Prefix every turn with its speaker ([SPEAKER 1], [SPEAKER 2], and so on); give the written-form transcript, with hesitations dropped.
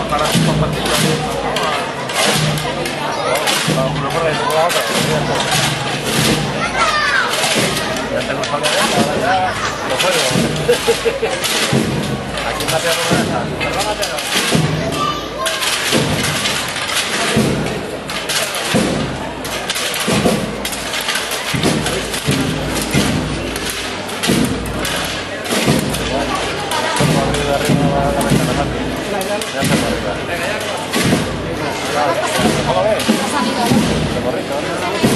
[SPEAKER 1] para sus compartidos. Una por ahí, por la otra. Ya tengo familia, ahora ya lo juego. Aquí está Pedro Moreta. Perdona, Pedro. Ya está por arriba. ¿Cómo ves? ¿Se correcto?